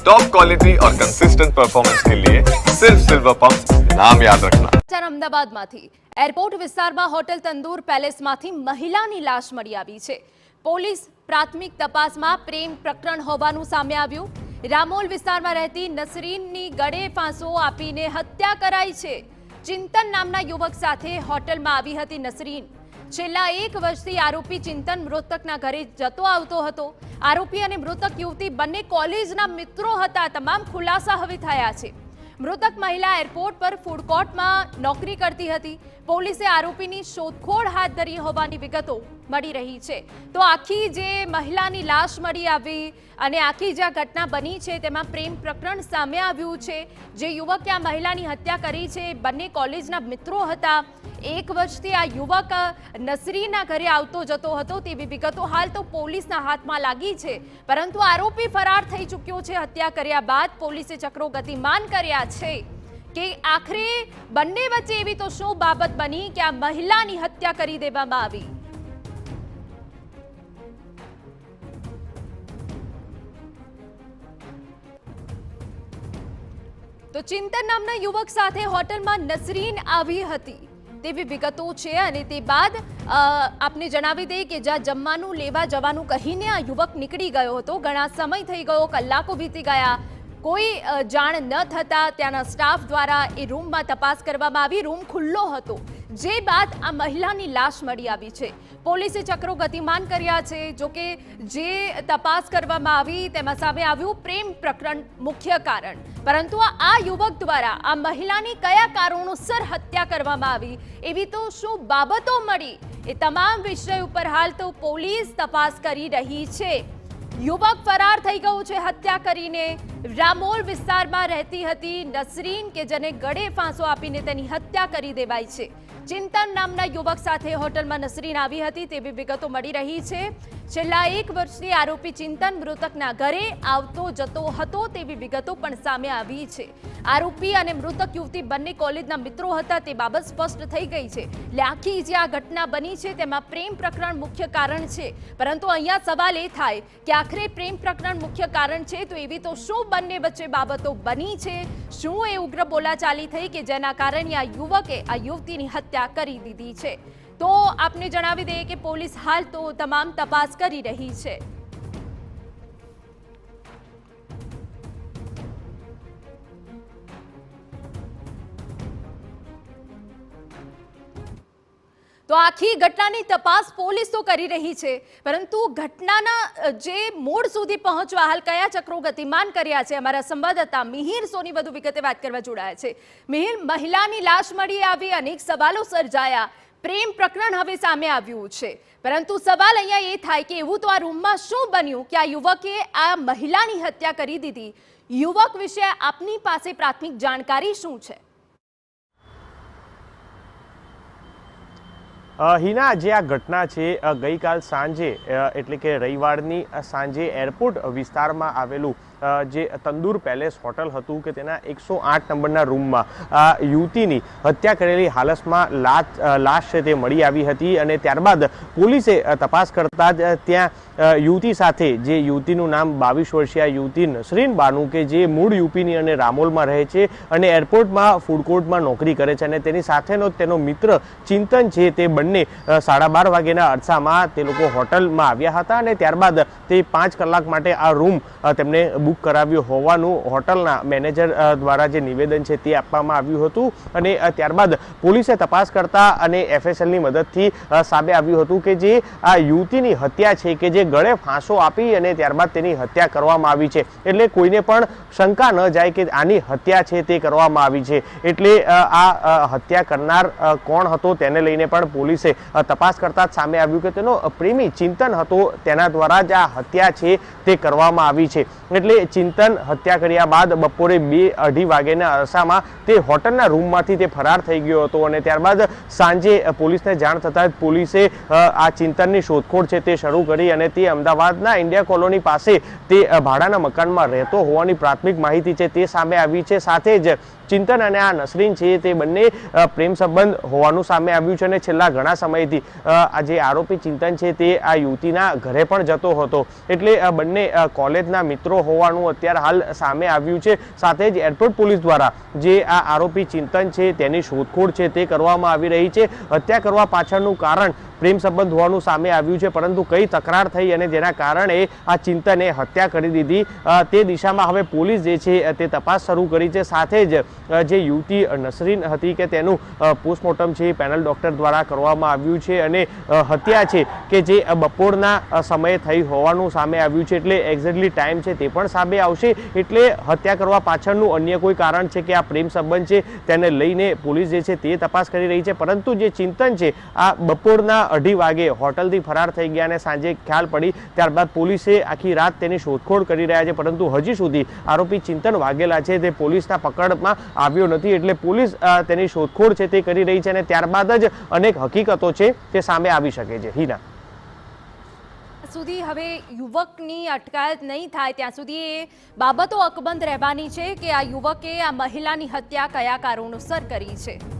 Top quality और consistent performance के लिए सिर्फ सिल्वर पंप नाम याद रखना। અમદાવાદમાંથી એરપોર્ટ વિસ્તારમાં હોટેલ તંદૂર પેલેસમાંથી મહિલાની લાશ મળી આવી છે। પોલીસ પ્રાથમિક તપાસમાં પ્રેમ પ્રકરણ હોવાનું સામે આવ્યું। રામોલ વિસ્તારમાં રહેતી નસરીનની ગળે ફાંસો આપીને હત્યા કરાઈ છે। ચિંતન નામના યુવક સાથે હોટલમાં આવી હતી નસરીન। છેલ્લા 1 વર્ષથી આરોપી ચિંતન મૃતકના ઘરે જતો આવતો હતો। આરોપી અને મૃતક યુવતી બંને કોલેજના મિત્રો હતા। તમામ ખુલાસા હવે થયા છે। મૃતક મહિલા એરપોર્ટ પર ફૂડ કોર્ટમાં નોકરી કરતી હતી। પોલીસે આરોપીની શોધખોળ હાથ ધરી હોવાની વિગતો મળી રહી છે। તો આખી જે મહિલાની લાશ મળી આવી અને આખી જે ઘટના બની છે તેમાં પ્રેમ પ્રકરણ સામે આવ્યું છે। જે યુવકે આ મહિલાની હત્યા કરી છે બંને કોલેજના મિત્રો હતા। 1 વર્ષથી આ યુવક નસરીના ઘરે આવતો જતો હતો તેવી વિગતો હાલ તો પોલીસના હાથમાં લાગી છે। પરંતુ આરોપી ફરાર થઈ ચૂક્યો છે। હત્યા કર્યા બાદ પોલીસે ચક્રો ગતિમાન કર્યા છે કે આખરે બંને વચ્ચે એવી તો શું બાબત બની કે આ મહિલાની હત્યા કરી દેવામાં આવી। તો ચિંતન નામના યુવક સાથે હોટલમાં નસરીન આવી હતી તેવી વિગતો છે અને તે બાદ આપને જણાવી દઈએ કે જ્યાં જમવાનું લેવા જવાનું કહીને આ યુવક નીકળી ગયો હતો। ઘણા સમય થઈ ગયો, કલાકો વીતી ગયા, કોઈ જાણ ન થતા ત્યાંના સ્ટાફ દ્વારા એ રૂમમાં તપાસ કરવામાં આવી। રૂમ ખુલ્લો હતો, જે બાદ આ મહિલાની લાશ મળી આવી છે। પોલીસે ચક્રો ગતિમાન કર્યા છે। જોકે જે તપાસ કરવામાં આવી તેમાં સામે આવ્યું પ્રેમ પ્રકરણ મુખ્ય કારણ। પરંતુ આ યુવક દ્વારા આ મહિલાની કયા કારણોસર હત્યા કરવામાં આવી, એવી તો શું બાબતો મળી, એ તમામ વિષય ઉપર હાલ તો પોલીસ તપાસ કરી રહી છે। યુવક ફરાર થઈ ગયો છે હત્યા કરીને। રામોલ વિસ્તારમાં રહેતી હતી નસરીન કે જેને ગળે ફાંસો આપીને તેની હત્યા કરી દેવાઈ છે। ચિંતન નામના યુવક સાથે હોટલમાં નસરીન આવી હતી તેવી વિગતો મળી રહી છે। છેલ્લા 1 વર્ષથી આરોપી ચિંતન મૃતકના ઘરે આવતો જતો હતો તેવી વિગતો પણ સામે આવી છે। આરોપી અને મૃતક યુવતી બંને કોલેજના મિત્રો હતા તે બાબત સ્પષ્ટ થઈ ગઈ છે। એટલે આખી જે આ ઘટના બની છે તેમાં પ્રેમ પ્રકરણ મુખ્ય કારણ છે। પરંતુ અહીંયા સવાલ એ થાય કે આખરે પ્રેમ પ્રકરણ મુખ્ય કારણ છે તો એવી તો શું બંને વચ્ચે બાબતો બની છે? શું એ ઉગ્ર બોલાચાલી થઈ કે જેના કારણે આ યુવકે આ યુવતીની હત્યા કરી દીધી છે? તો આપને જણાવી દઈએ કે પોલીસ હાલ તો તમામ તપાસ કરી રહી છે। તો આખી ઘટનાની તપાસ પોલીસ તો કરી રહી છે, પરંતુ ઘટનાના જે મૂળ સુધી પહોંચવા હાલ કયા ચક્રો ગતિમાન કર્યા છે અમારા સંવાદદાતા મિહિર સોની વધુ વિગતે વાત કરવા જોડાયા છે। મિહિર, મહિલાની લાશ મળી આવી, અનેક સવાલો સર્જાયા, પ્રેમ પ્રકરણ હવે સામે આવ્યું છે, પરંતુ સવાલ અહીંયા એ થાય કે એવું તો આ રૂમમાં શું બન્યું કે આ યુવકે આ મહિલાની હત્યા કરી દીધી? યુવક વિશે આપની પાસે પ્રાથમિક જાણકારી શું છે? હિના, જે આ ઘટના છે ગઈકાલ સાંજે એટલે કે રવિવારની સાંજે એરપોર્ટ વિસ્તારમાં આવેલું જે તંદૂર પેલેસ હોટલ હતું કે તેના 108 નંબરના રૂમમાં યુવતીની હત્યા કરેલી હાલતમાં લાશ છે તે મળી આવી હતી। અને ત્યારબાદ પોલીસે તપાસ કરતા જ ત્યાં યુવતી સાથે, જે યુવતીનું નામ 22 વર્ષીય યુવતી નસરીન બાનુ કે જે મૂળ યુપીની અને રામોલમાં રહે છે અને એરપોર્ટમાં ફૂડ કોર્ટમાં નોકરી કરે છે, અને તેની સાથેનો તેનો મિત્ર ચિંતન છે, તે બંને 12:30 વાગ્યાના અરસામાં તે લોકો હોટલમાં આવ્યા હતા અને ત્યારબાદ તે 5 કલાક માટે આ રૂમ તેમને બુક કરાવ્યો હોવાનું હોટલના મેનેજર દ્વારા જે નિવેદન છે તે આપવામાં આવ્યું હતું। અને ત્યારબાદ પોલીસે તપાસ કરતા અને એફએસએલની મદદથી સામે આવ્યું હતું કે જે આ યુવતીની હત્યા છે કે જે ગળે ફાંસો આપી અને ત્યારબાદ તેની હત્યા કરવામાં આવી છે। એટલે કોઈને પણ શંકા ન જાય કે આની હત્યા છે તે કરવામાં આવી છે। એટલે આ હત્યા કરનાર કોણ હતો તેને લઈને પણ પોલીસે તપાસ કરતા જ સામે આવ્યું કે તેનો પ્રેમી ચિંતન હતો, તેના દ્વારા જ આ હત્યા છે તે કરવામાં આવી છે। એટલે ચિંતન હત્યા કર્યા બાદ બપોરે 2-2:30 વાગ્યાના અરસામાં તે હોટલના રૂમમાંથી તે ફરાર થઈ ગયો હતો અને ત્યારબાદ સાંજે પોલીસને જાણ થતાં જ પોલીસે આ ચિંતનની શોધખોળ છે તે શરૂ કરી અને તે અમદાવાદના ઇન્ડિયા કોલોની પાસે તે ભાડાના મકાનમાં રહેતો હોવાની પ્રાથમિક માહિતી છે તે સામે આવી છે। સાથે જ ચિંતન અને આ નસરીન છે તે બંને પ્રેમ સંબંધ હોવાનું સામે આવ્યું છે અને છેલ્લા ઘણા સમયથી આ જે આરોપી ચિંતન છે તે આ યુવતીના ઘરે પણ જતો હતો। એટલે બંને કોલેજના મિત્રો હોવા હોવાનું અત્યારે હાલ સામે આવ્યું છે। સાથે જ એરપોર્ટ પોલીસ દ્વારા જે આ આરોપી ચિંતન છે તેની શોધખોળ છે તે કરવામાં આવી રહી છે। હત્યા કરવા પાછળનું કારણ પ્રેમ સંબંધ હોવાનું સામે આવ્યું છે, પરંતુ કઈ તકરાર થઈ અને જેના કારણે આ ચિંતને હત્યા કરી દીધી તે દિશામાં હવે પોલીસ જે છે તે તપાસ શરૂ કરી છે। સાથે જ જે યુવતી નસરીન હતી કે તેનું પોસ્ટમોર્ટમ છે પેનલ ડોક્ટર દ્વારા કરવામાં આવ્યું છે અને હત્યા છે કે જે બપોરના સમયે થઈ હોવાનું સામે આવ્યું છે, એટલે એક્ઝેક્ટલી ટાઈમ છે તે પણ સામે આવશે। એટલે હત્યા કરવા પાછળનું અન્ય કોઈ કારણ છે કે આ પ્રેમ સંબંધ છે તેને લઈને પોલીસ જે છે તે તપાસ કરી રહી છે। પરંતુ જે ચિંતન છે આ બપોરના 2:30 વાગે હોટલથી ફરાર થઈ ગયા અને સાંજે ખ્યાલ પડી ત્યારબાદ પોલીસે આખી રાત તેની શોધખોળ કરી રહ્યા છે, પરંતુ હજી સુધી આરોપી ચિંતન વાઘેલા છે તે પોલીસના પકડમાં આવ્યો નથી। એટલે પોલીસ તેની શોધખોળ છે તે કરી રહી છે અને ત્યારબાદ જ અનેક હકીકતો છે તે સામે આવી શકે છે। હિના, સુધી હવે યુવકની અટકાયત નહીં થાય ત્યાં સુધી એ બાબતો અકબંધ રહેવાની છે કે આ યુવકે આ મહિલાની હત્યા કયા કારણોસર કરી છે।